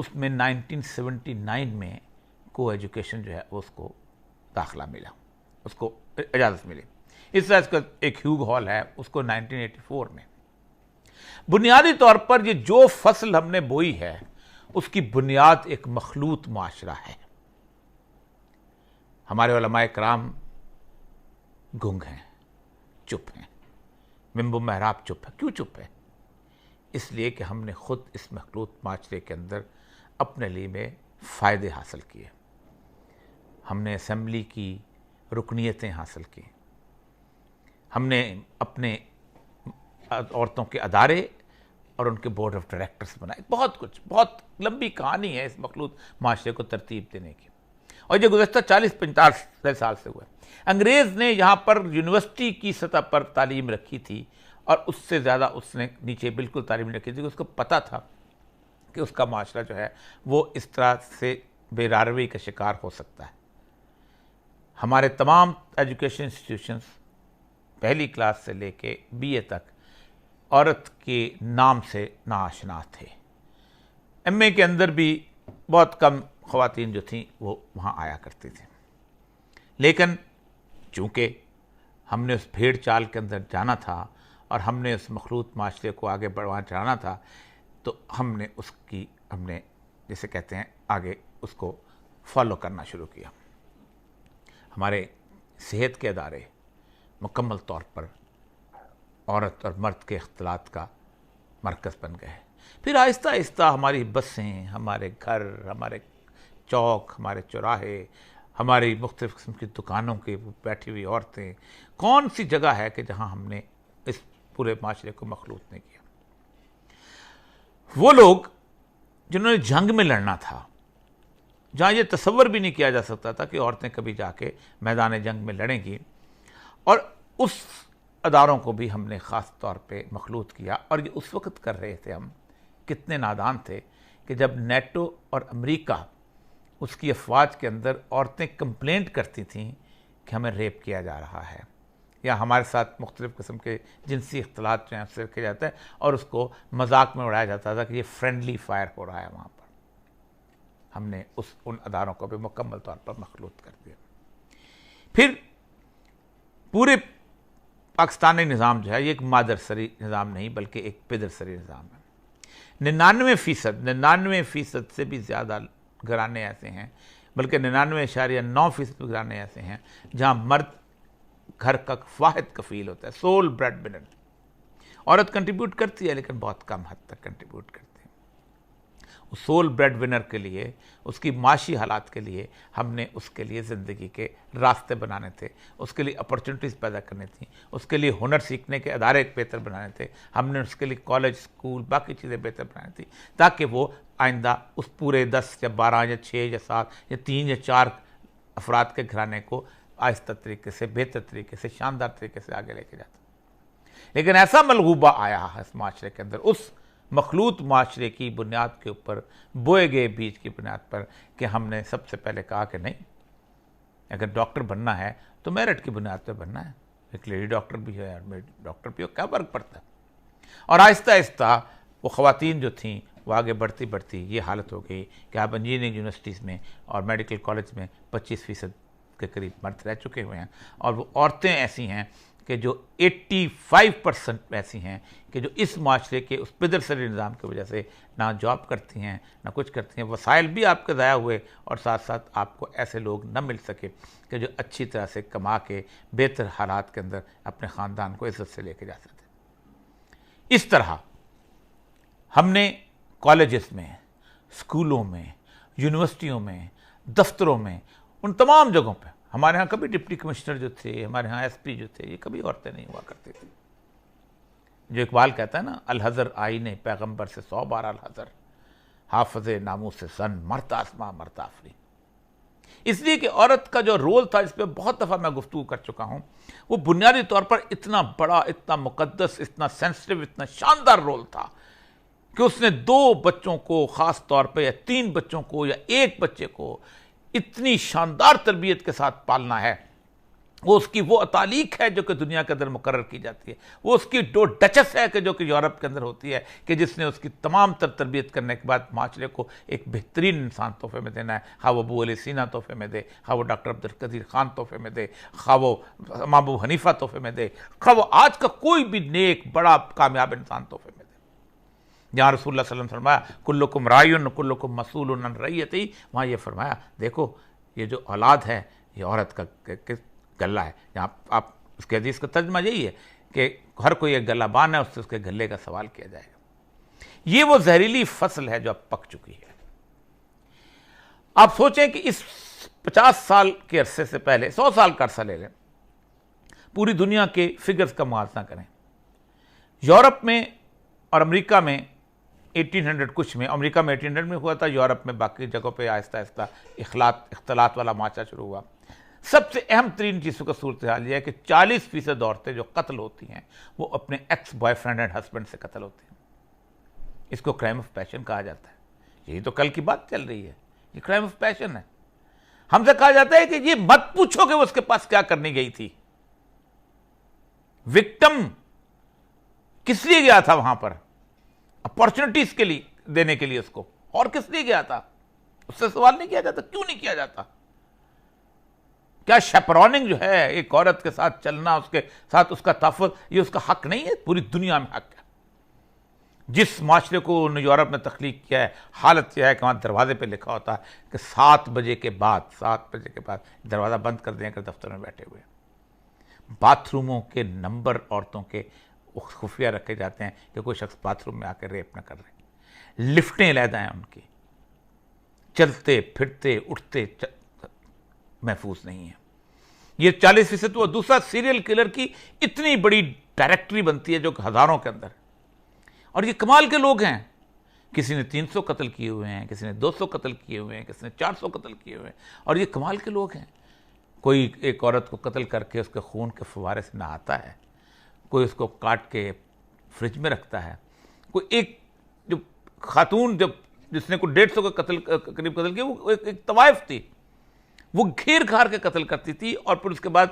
اس میں 1979 میں کو ایجوکیشن جو ہے اس کو داخلہ ملا، اس کو اجازت ملی۔ اس طرح اس کا ایک ہیوگ ہال ہے، اس کو 1984 میں۔ بنیادی طور پر یہ جو فصل ہم نے بوئی ہے اس کی بنیاد ایک مخلوط معاشرہ ہے۔ ہمارے علماء کرام گنگ ہیں، چپ ہیں، منبر محراب چپ ہے۔ کیوں چپ ہے؟ اس لیے کہ ہم نے خود اس مخلوط معاشرے کے اندر اپنے لیے میں فائدے حاصل کیے۔ ہم نے اسمبلی کی رکنیتیں حاصل کی، ہم نے اپنے عورتوں کے ادارے اور ان کے بورڈ آف ڈائریکٹرز بنائے، بہت کچھ، بہت لمبی کہانی ہے اس مخلوط معاشرے کو ترتیب دینے کی، اور یہ گزشتہ 40-50 سال سے ہوا ہے۔ انگریز نے یہاں پر یونیورسٹی کی سطح پر تعلیم رکھی تھی، اور اس سے زیادہ اس نے نیچے بالکل تعلیم رکھی تھی، اس کو پتہ تھا کہ اس کا معاشرہ جو ہے وہ اس طرح سے بے راروی کا شکار ہو سکتا ہے۔ ہمارے تمام ایجوکیشن انسٹیٹیوشنز پہلی کلاس سے لے کے بی اے تک عورت کے نام سے ناآشنا تھے۔ ایم اے کے اندر بھی بہت کم خواتین جو تھیں وہ وہاں آیا کرتی تھیں، لیکن چونکہ ہم نے اس بھیڑ چال کے اندر جانا تھا اور ہم نے اس مخلوط معاشرے کو آگے بڑھانا چاہنا تھا، تو ہم نے جسے کہتے ہیں آگے اس کو فالو کرنا شروع کیا۔ ہمارے صحت کے ادارے مکمل طور پر عورت اور مرد کے اختلاط کا مرکز بن گئے۔ پھر آہستہ آہستہ ہماری بسیں، ہمارے گھر، ہمارے چوک، ہمارے چوراہے، ہماری مختلف قسم کی دکانوں کے بیٹھی ہوئی عورتیں، کون سی جگہ ہے کہ جہاں ہم نے اس پورے معاشرے کو مخلوط نہیں کیا؟ وہ لوگ جنہوں نے جنگ میں لڑنا تھا، جہاں یہ تصور بھی نہیں کیا جا سکتا تھا کہ عورتیں کبھی جا کے میدان جنگ میں لڑیں گی، اور اس اداروں کو بھی ہم نے خاص طور پہ مخلوط کیا۔ اور یہ اس وقت کر رہے تھے، ہم کتنے نادان تھے کہ جب نیٹو اور امریکہ اس کی افواج کے اندر عورتیں کمپلینٹ کرتی تھیں کہ ہمیں ریپ کیا جا رہا ہے، یا ہمارے ساتھ مختلف قسم کے جنسی اختلاط جو ہیں اس سے کیا جاتا ہے، اور اس کو مذاق میں اڑایا جاتا تھا کہ یہ فرینڈلی فائر ہو رہا ہے وہاں پر۔ ہم نے ان اداروں کو بھی مکمل طور پر مخلوط کر دیا۔ پھر پورے پاکستانی نظام جو ہے یہ ایک مادر سری نظام نہیں بلکہ ایک پدر سری نظام ہے۔ 99% سے بھی زیادہ گھرانے ایسے ہیں، بلکہ 99.9% گھرانے ایسے ہیں جہاں مرد گھر کا واحد کفیل ہوتا ہے، سول بریڈ ونر۔ عورت کنٹریبیوٹ کرتی ہے لیکن بہت کم حد تک کنٹریبیوٹ کرتی ہے۔ اس سول بریڈ ونر کے لیے، اس کی معاشی حالات کے لیے ہم نے اس کے لیے زندگی کے راستے بنانے تھے، اس کے لیے اپرچونٹیز پیدا کرنی تھیں، اس کے لیے ہنر سیکھنے کے ادارے بہتر بنانے تھے، ہم نے اس کے لیے کالج، اسکول، باقی چیزیں بہتر بنانی تھی، تاکہ وہ آئندہ اس پورے 10 یا 12 یا 6 یا 7 یا 3 یا 4 افراد کے گھرانے کو آہستہ طریقے سے، بہتر طریقے سے، شاندار طریقے سے آگے لے کے جاتا۔ لیکن ایسا ملغوبہ آیا ہے اس معاشرے کے اندر، اس مخلوط معاشرے کی بنیاد کے اوپر، بوئے گئے بیج کی بنیاد پر، کہ ہم نے سب سے پہلے کہا کہ نہیں، اگر ڈاکٹر بننا ہے تو میرٹ کی بنیاد پہ بننا ہے۔ ایک لیڈی ڈاکٹر بھی ہے اور ڈاکٹر بھی ہو، کیا فرق پڑتا ہے؟ اور آہستہ آہستہ وہ خواتین جو تھیں وہ آگے بڑھتی یہ حالت ہو گئی کہ آپ انجینئرنگ یونیورسٹیز میں اور میڈیکل کالج میں 25% کے قریب مرد رہ چکے ہوئے ہیں، اور وہ عورتیں ایسی ہیں کہ جو 85% ایسی ہیں کہ جو اس معاشرے کے اس پدر سری نظام کی وجہ سے نہ جاب کرتی ہیں، نہ کچھ کرتی ہیں، وسائل بھی آپ کے ضائع ہوئے، اور ساتھ ساتھ آپ کو ایسے لوگ نہ مل سکے کہ جو اچھی طرح سے کما کے بہتر حالات کے اندر اپنے خاندان کو عزت سے لے کے جا سکتے۔ اس طرح ہم نے کالجز میں، اسکولوں میں، یونیورسٹیوں میں، دفتروں میں، ان تمام جگہوں پہ، ہمارے ہاں کبھی ڈپٹی کمشنر جو تھے، ہمارے ہاں ایس پی جو تھے، یہ کبھی عورتیں نہیں ہوا کرتی تھیں۔ جو اقبال کہتا ہے نا، الحذر آئینے پیغمبر سے 100 بار الحذر، حافظ ناموس سے زن مرتا آسماں مرتا آفرین۔ اس لیے کہ عورت کا جو رول تھا، اس پہ بہت دفعہ میں گفتگو کر چکا ہوں، وہ بنیادی طور پر اتنا بڑا، اتنا مقدس، اتنا سینسٹیو، اتنا شاندار رول تھا کہ اس نے 2 بچوں کو خاص طور پہ، یا 3 بچوں کو، یا 1 بچے کو اتنی شاندار تربیت کے ساتھ پالنا ہے وہ اس کی وہ تعلیق ہے جو کہ دنیا کے اندر مقرر کی جاتی ہے، وہ اس کی دو ڈچس ہے کہ جو کہ یورپ کے اندر ہوتی ہے، کہ جس نے اس کی تمام تر تربیت کرنے کے بعد معاشرے کو ایک بہترین انسان تحفے میں دینا ہے، خواہ وہ ابو علی سینا تحفے میں دے، خواہ وہ ڈاکٹر عبدالقدیر خان تحفے میں دے، خواہ وہ امام ابو حنیفہ تحفے میں دے، خواہ وہ آج کا کوئی بھی نیک بڑا کامیاب انسان تحفے میں دے۔ جہاں رسول اللہ صلی اللہ علیہ وسلم فرمایا کلکم راعٍ کلکم مسئول عن رعیتہ، وہاں یہ فرمایا دیکھو یہ جو اولاد ہے یہ عورت کا گلہ ہے۔ یہاں آپ اس کے حدیث کا ترجمہ یہی ہے کہ ہر کوئی ایک گلہ بان ہے، اس سے اس کے گلے کا سوال کیا جائے گا۔ یہ وہ زہریلی فصل ہے جو اب پک چکی ہے۔ آپ سوچیں کہ اس 50 سال کے عرصے سے پہلے 100 سال کا عرصہ لے لیں، پوری دنیا کے فگرز کا موازنہ کریں۔ یورپ میں اور امریکہ میں 1800 کچھ میں، امریکہ میں 1800 میں ہوا تھا، یورپ میں باقی جگہوں پہ آہستہ آہستہ اختلاط والا معاشرہ شروع ہوا۔ سب سے اہم ترین چیزوں کا صورتحال یہ ہے کہ 40% عورتیں جو قتل ہوتی ہیں وہ اپنے x boy friend and husband سے قتل ہوتی ہیں۔ اس کو کرائم آف پیشن کہا جاتا ہے۔ یہی تو کل کی بات چل رہی ہے، یہ کرائم آف پیشن ہے۔ ہم سے کہا جاتا ہے کہ یہ مت پوچھو کہ وہ اس کے پاس کیا کرنے گئی تھی، وکٹم کس لیے گیا تھا وہاں پر، اپارچونٹیز کے لیے دینے کے لیے اس کو، اور کس لیے گیا تھا، اس سے سوال نہیں کیا جاتا، کیوں نہیں کیا جاتا؟ کیا شیپروننگ جو ہے، ایک عورت کے ساتھ چلنا، اس کے ساتھ اس کا تحفظ، یہ اس کا حق نہیں ہے؟ پوری دنیا میں حق ہے۔ جس معاشرے کو انہوں نے یورپ میں تخلیق کیا ہے، حالت یہ ہے کہ وہاں دروازے پہ لکھا ہوتا ہے کہ 7 بجے کے بعد دروازہ بند کر دیں اگر دفتر میں بیٹھے ہوئے۔ باتھ روموں کے نمبر عورتوں کے خفیہ رکھے جاتے ہیں کہ کوئی شخص باتھ روم میں آ کے ریپ نہ کر رہے۔ لفٹیں علیحدہ ہیں ان کی، چلتے پھرتے اٹھتے محفوظ نہیں ہے۔ یہ 40% وہ دوسرا سیریل کلر کی اتنی بڑی ڈائریکٹری بنتی ہے جو کہ ہزاروں کے اندر، اور یہ کمال کے لوگ ہیں۔ کسی نے 300 قتل کیے ہوئے ہیں، کسی نے 200 قتل کیے ہوئے ہیں، کسی نے 400 قتل کیے ہوئے ہیں، اور یہ کمال کے لوگ ہیں۔ کوئی ایک عورت کو قتل کر کے اس کے خون کے فوارے سے نہاتا ہے، کوئی اس کو کاٹ کے فریج میں رکھتا ہے، کوئی ایک جو خاتون جس نے کوئی 150 کا قریب قتل کیا، وہ ایک طوائف تھی، وہ گھیر گھار کے قتل کرتی تھی اور پھر اس کے بعد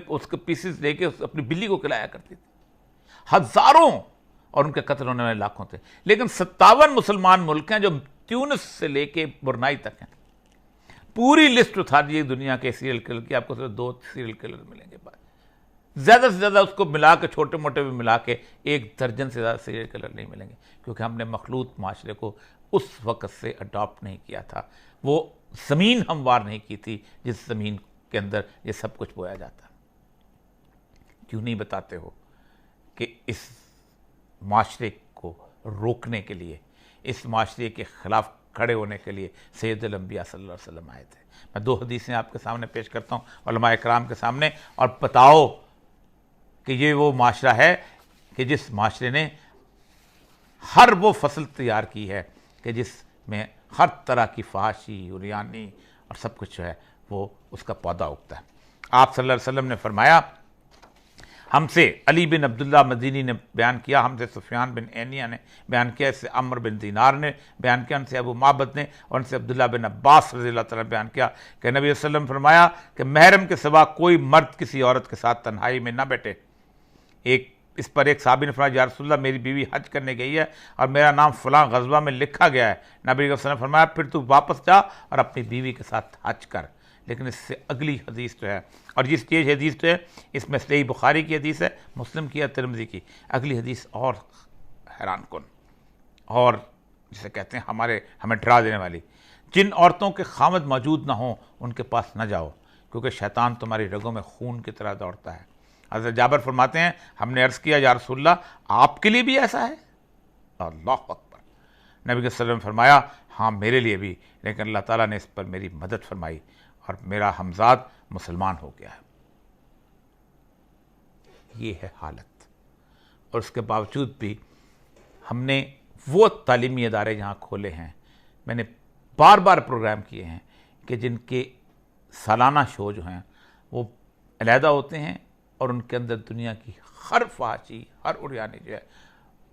اس کے پیسز لے کے اپنی بلی کو کھلایا کرتی تھی۔ ہزاروں، اور ان کے قتل ہونے والے لاکھوں تھے۔ لیکن 57 مسلمان ملک ہیں جو تیونس سے لے کے برنائی تک ہیں۔ پوری لسٹ اٹھا دیے دنیا کے سیریل کلر کی، آپ کو صرف 2 سیریل کلر ملیں گے، زیادہ سے زیادہ اس کو ملا کے چھوٹے موٹے بھی ملا کے 1 درجن سے زیادہ سیریل کلر نہیں ملیں گے، کیونکہ ہم نے مخلوط معاشرے کو اس وقت سے اڈاپٹ نہیں کیا تھا، وہ زمین ہموار نہیں کی تھی جس زمین کے اندر یہ سب کچھ بویا جاتا۔ کیوں نہیں بتاتے ہو کہ اس معاشرے کو روکنے کے لیے، اس معاشرے کے خلاف کھڑے ہونے کے لیے سید الانبیاء صلی اللہ علیہ وسلم آئے تھے؟ میں 2 حدیثیں آپ کے سامنے پیش کرتا ہوں، علماء اکرام کے سامنے، اور بتاؤ کہ یہ وہ معاشرہ ہے کہ جس معاشرے نے ہر وہ فصل تیار کی ہے کہ جس میں ہر طرح کی فحاشی، عریانی اور سب کچھ جو ہے وہ اس کا پودا اگتا ہے۔ آپ صلی اللہ علیہ وسلم نے فرمایا، ہم سے علی بن عبداللہ مدینی نے بیان کیا، ہم سے سفیان بن عینیہ نے بیان کیا، اس سے عمر بن دینار نے بیان کیا، ان سے ابو معبد نے، اور ان سے عبداللہ بن عباس رضی اللہ تعالیٰ نے بیان کیا کہ نبی صلی اللہ علیہ وسلم فرمایا کہ محرم کے سوا کوئی مرد کسی عورت کے ساتھ تنہائی میں نہ بیٹھے۔ اس پر ایک صحابی نے فرمایا، یا رسول اللہ میری بیوی حج کرنے گئی ہے اور میرا نام فلاں غزوہ میں لکھا گیا ہے۔ نبی صلی اللہ علیہ وسلم نے فرمایا، پھر تو واپس جا اور اپنی بیوی کے ساتھ حج کر۔ لیکن اس سے اگلی حدیث جو ہے، اور یہ حدیث جو ہے اس میں صحیح بخاری کی حدیث ہے، مسلم کی ہے، ترمذی کی، اگلی حدیث اور حیران کن اور جسے کہتے ہیں ہمیں ڈرا دینے والی، جن عورتوں کے خامد موجود نہ ہوں ان کے پاس نہ جاؤ، کیونکہ شیطان تمہاری رگوں میں خون کی طرح دوڑتا ہے۔ حضرت جابر فرماتے ہیں، ہم نے عرض کیا، یا رسول اللہ آپ کے لیے بھی ایسا ہے؟ اللہ اکبر۔ نبی صلی اللہ علیہ وسلم نے فرمایا، ہاں میرے لیے بھی، لیکن اللہ تعالیٰ نے اس پر میری مدد فرمائی اور میرا ہمزاد مسلمان ہو گیا ہے۔ یہ ہے حالت، اور اس کے باوجود بھی ہم نے وہ تعلیمی ادارے جہاں کھولے ہیں، میں نے بار بار پروگرام کیے ہیں کہ جن کے سالانہ شو جو ہیں وہ علیحدہ ہوتے ہیں، اور ان کے اندر دنیا کی ہر فحاشی، ہر عریانی جو ہے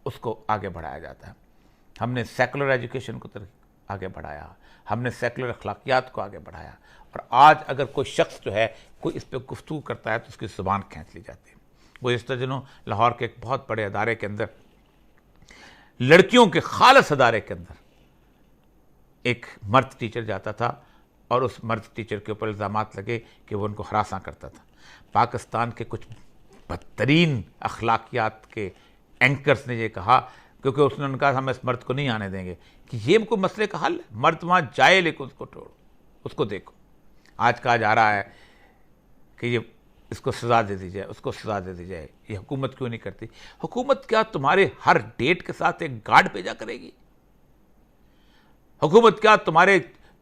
اس کو آگے بڑھایا جاتا ہے۔ ہم نے سیکولر ایجوکیشن کو آگے بڑھایا, ہم نے سیکولر اخلاقیات کو آگے بڑھایا, اور آج اگر کوئی شخص جو ہے کوئی اس پہ گفتگو کرتا ہے تو اس کی زبان کھینچ لی جاتی ہے. گزشتہ دنوں لاہور کے ایک بہت بڑے ادارے کے اندر, لڑکیوں کے خالص ادارے کے اندر, ایک مرد ٹیچر جاتا تھا اور اس مرد ٹیچر کے اوپر الزامات لگے کہ وہ ان کو ہراساں کرتا تھا. پاکستان کے کچھ بدترین اخلاقیات کے اینکرز نے یہ کہا, کیونکہ اس نے کہا ہم اس مرد کو نہیں آنے دیں گے, کہ یہ کوئی مسئلے کا حل ہے؟ مرد وہاں جائے لیکن اس کو چھوڑو, اس کو دیکھو. آج کہا جا رہا ہے کہ یہ اس کو سزا دے دی جائے, اس کو سزا دے دی جائے. یہ حکومت کیوں نہیں کرتی؟ حکومت کیا تمہارے ہر ڈیٹ کے ساتھ ایک گارڈ بھیجا کرے گی؟ حکومت کیا تمہارے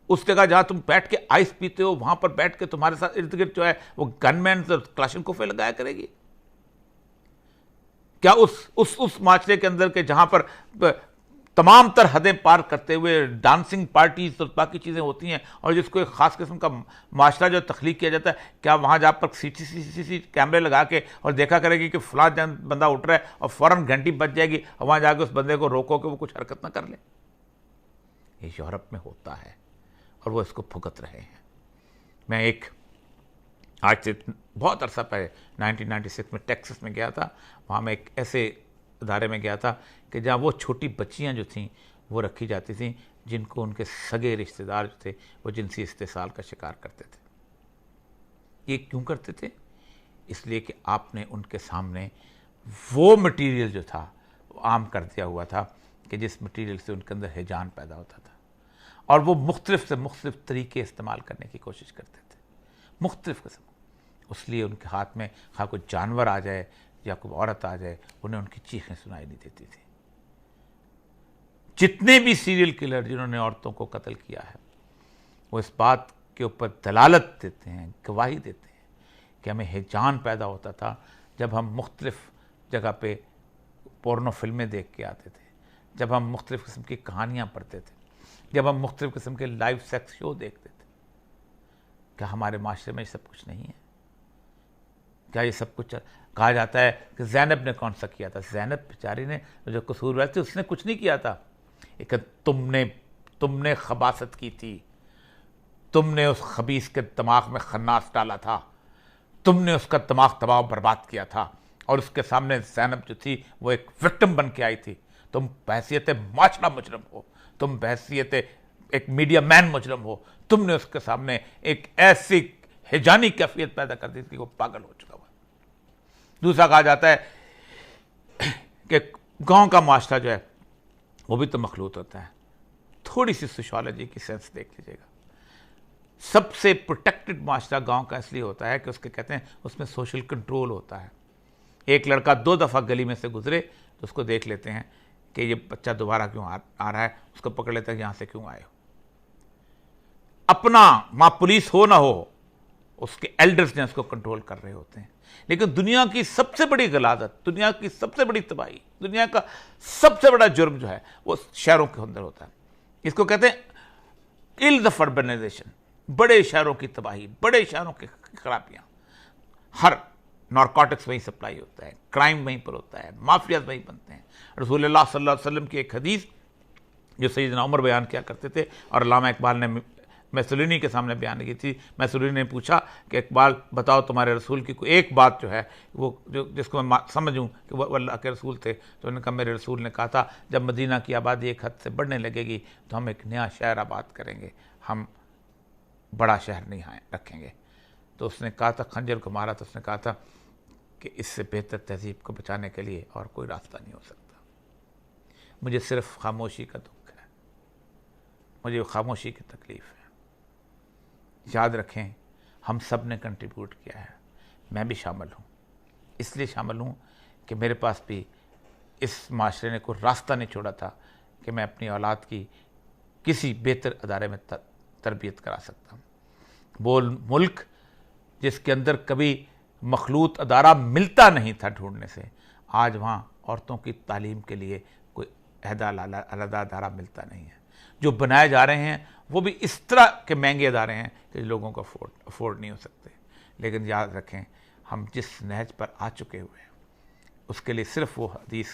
اس جگہ جہاں تم بیٹھ کے آئس پیتے ہو وہاں پر بیٹھ کے تمہارے ساتھ ارد گرد جو ہے وہ گن مینز اور کلاشنکوف لگایا کرے گی؟ کیا اس معاشرے کے اندر کے جہاں پر تمام تر حدیں پار کرتے ہوئے ڈانسنگ پارٹیز اور باقی چیزیں ہوتی ہیں اور جس کو ایک خاص قسم کا معاشرہ جو تخلیق کیا جاتا ہے, کیا وہاں جا پر سی کیمرے لگا کے اور دیکھا کرے گی کہ فلاں بندہ اٹھ رہا ہے اور فوراً گھنٹی بج جائے گی اور وہاں جا کے اس بندے کو روکو کہ وہ کچھ حرکت نہ کر لے؟ یہ یورپ میں ہوتا ہے اور وہ اس کو بھگت رہے ہیں. میں ایک آج سے بہت عرصہ پہلے 1996 میں ٹیکسس میں گیا تھا. وہاں میں ایک ایسے ادارے میں گیا تھا کہ جہاں وہ چھوٹی بچیاں جو تھیں وہ رکھی جاتی تھیں جن کو ان کے سگے رشتہ دار جو تھے وہ جنسی استحصال کا شکار کرتے تھے. یہ کیوں کرتے تھے؟ اس لیے کہ آپ نے ان کے سامنے وہ مٹیریل جو تھا وہ عام کر دیا ہوا تھا کہ جس مٹیریل سے ان کے اندر ہیجان پیدا ہوتا تھا, اور وہ مختلف سے مختلف طریقے استعمال کرنے کی کوشش کرتے تھے, مختلف قسم. اس لیے ان کے ہاتھ میں خواہ کوئی جانور آ جائے یا کوئی عورت آ جائے انہیں ان کی چیخیں سنائی نہیں دیتی تھی. جتنے بھی سیریل کلر جنہوں نے عورتوں کو قتل کیا ہے وہ اس بات کے اوپر دلالت دیتے ہیں, گواہی دیتے ہیں کہ ہمیں ہیجان پیدا ہوتا تھا جب ہم مختلف جگہ پہ پورنو فلمیں دیکھ کے آتے تھے, جب ہم مختلف قسم کی کہانیاں پڑھتے تھے, جب ہم مختلف قسم کے لائیو سیکس شو دیکھتے تھے. کیا ہمارے معاشرے میں یہ سب کچھ نہیں ہے؟ کیا یہ سب کچھ کہا جاتا ہے کہ زینب نے کون سا کیا تھا؟ زینب بیچاری نے جو قصور تھی اس نے کچھ نہیں کیا تھا, لیکن تم نے خباثت کی تھی, تم نے اس خبیث کے دماغ میں خناس ڈالا تھا, تم نے اس کا دماغ تباہ و برباد کیا تھا, اور اس کے سامنے زینب جو تھی وہ ایک وکٹم بن کے آئی تھی. تم بحیثیت معاشرہ مجرم ہو, تم بحیثیت ایک میڈیا مین مجرم ہو, تم نے اس کے سامنے ایک ایسی ہیجانی کیفیت پیدا کر دی تھی کہ وہ پاگل ہو چکا ہوا. دوسرا کہا جاتا ہے کہ گاؤں کا معاشرہ جو ہے وہ بھی تو مخلوط ہوتا ہے. تھوڑی سی سوشالوجی کی سینس دیکھ لیجیے گا. سب سے پروٹیکٹڈ معاشرہ گاؤں کا اس لیے ہوتا ہے کہ اس کے کہتے ہیں اس میں سوشل کنٹرول ہوتا ہے. ایک لڑکا 2 دفعہ گلی میں سے گزرے تو اس کو دیکھ لیتے ہیں کہ یہ بچہ دوبارہ کیوں آ رہا ہے, اس کو پکڑ لیتے ہیں یہاں سے کیوں آئے ہو. اپنا وہاں پولیس ہو نہ ہو اس کے ایلڈرز نے اس کو کنٹرول کر رہے ہوتے ہیں. لیکن دنیا کی سب سے بڑی غلاظت, دنیا کی سب سے بڑی تباہی, دنیا کا سب سے بڑا جرم جو ہے وہ شہروں کے اندر ہوتا ہے. اس کو کہتے ہیں ایلز آف اربنائزیشن, بڑے شہروں کی تباہی, بڑے شہروں کی خرابیاں. ہر نارکوٹکس وہیں سپلائی ہوتا ہے, کرائم وہیں پر ہوتا ہے, مافیاز وہیں بنتے ہیں. رسول اللہ صلی اللہ علیہ وسلم کی ایک حدیث جو سیدنا عمر بیان کیا کرتے تھے اور علامہ اقبال نے میسولینی کے سامنے بیان کی تھی. میسولینی نے پوچھا کہ اقبال بتاؤ تمہارے رسول کی کوئی ایک بات جو ہے وہ جس کو میں سمجھوں کہ وہ اللہ کے رسول تھے. تو انہوں نے کہا میرے رسول نے کہا تھا جب مدینہ کی آبادی ایک حد سے بڑھنے لگے گی تو ہم ایک نیا شہر آباد کریں گے, ہم بڑا شہر نہیں رکھیں گے. تو اس نے کہا تھا, خنجر کو مارا تو اس نے کہا تھا کہ اس سے بہتر تہذیب کو بچانے کے لیے اور کوئی راستہ نہیں ہو سکتا. مجھے صرف خاموشی کا دکھ ہے, مجھے خاموشی کی تکلیف ہے. یاد رکھیں ہم سب نے کنٹریبیوٹ کیا ہے, میں بھی شامل ہوں. اس لیے شامل ہوں کہ میرے پاس بھی اس معاشرے نے کوئی راستہ نہیں چھوڑا تھا کہ میں اپنی اولاد کی کسی بہتر ادارے میں تربیت کرا سکتا ہوں. وہ ملک جس کے اندر کبھی مخلوط ادارہ ملتا نہیں تھا ڈھونڈنے سے, آج وہاں عورتوں کی تعلیم کے لیے کوئی علیحدہ ادارہ ملتا نہیں ہے. جو بنائے جا رہے ہیں وہ بھی اس طرح کے مہنگے ادارے ہیں کہ لوگوں کو افورڈ نہیں ہو سکتے. لیکن یاد رکھیں ہم جس نہج پر آ چکے ہوئے ہیں اس کے لیے صرف وہ حدیث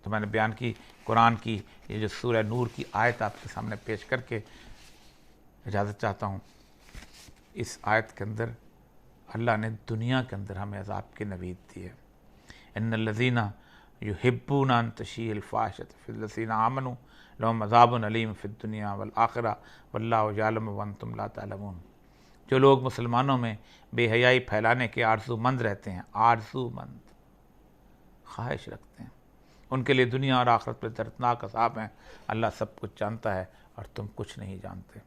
تو میں نے بیان کی قرآن کی یہ جو سورہ نور کی آیت آپ کے سامنے پیش کر کے اجازت چاہتا ہوں۔ اس آیت کے اندر اللہ نے دنیا کے اندر ہمیں عذاب کی نوید دی ہے۔ ان الذین یحبون ان تشیع الفاحشۃ فی الذین آمنوا لہم عذاب علیم فی الدنیا والآخرہ واللہ یعلم وانتم لا تعلمون۔ جو لوگ مسلمانوں میں بے حیائی پھیلانے کے آرزو مند رہتے ہیں، آرزو مند خواہش رکھتے ہیں، ان کے لیے دنیا اور آخرت میں دردناک عذاب ہیں۔ اللہ سب کچھ جانتا ہے اور تم کچھ نہیں جانتے۔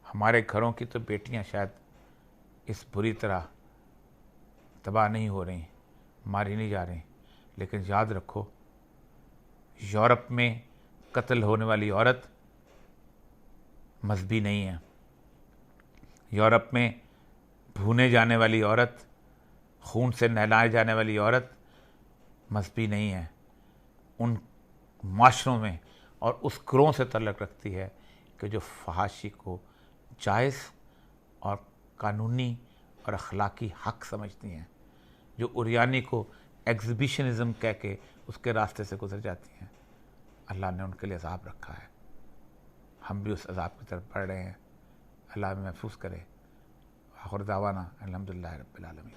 ہمارے گھروں کی تو بیٹیاں شاید اس بری طرح تباہ نہیں ہو رہی، ماری نہیں جا رہی، لیکن یاد رکھو یورپ میں قتل ہونے والی عورت مذہبی نہیں ہے، یورپ میں بھونے جانے والی عورت، خون سے نہلائے جانے والی عورت مذہبی نہیں ہے۔ ان معاشروں میں اور اس گروہ سے تعلق رکھتی ہے کہ جو فحاشی کو جائز اور قانونی اور اخلاقی حق سمجھتی ہیں، جو عریانی کو ایگزیبیشنزم کہہ کے اس کے راستے سے گزر جاتی ہیں۔ اللہ نے ان کے لیے عذاب رکھا ہے، ہم بھی اس عذاب کی طرف بڑھ رہے ہیں۔ اللہ ہمیں محفوظ کرے۔ آخر دعوانا الحمدللہ رب العالمین۔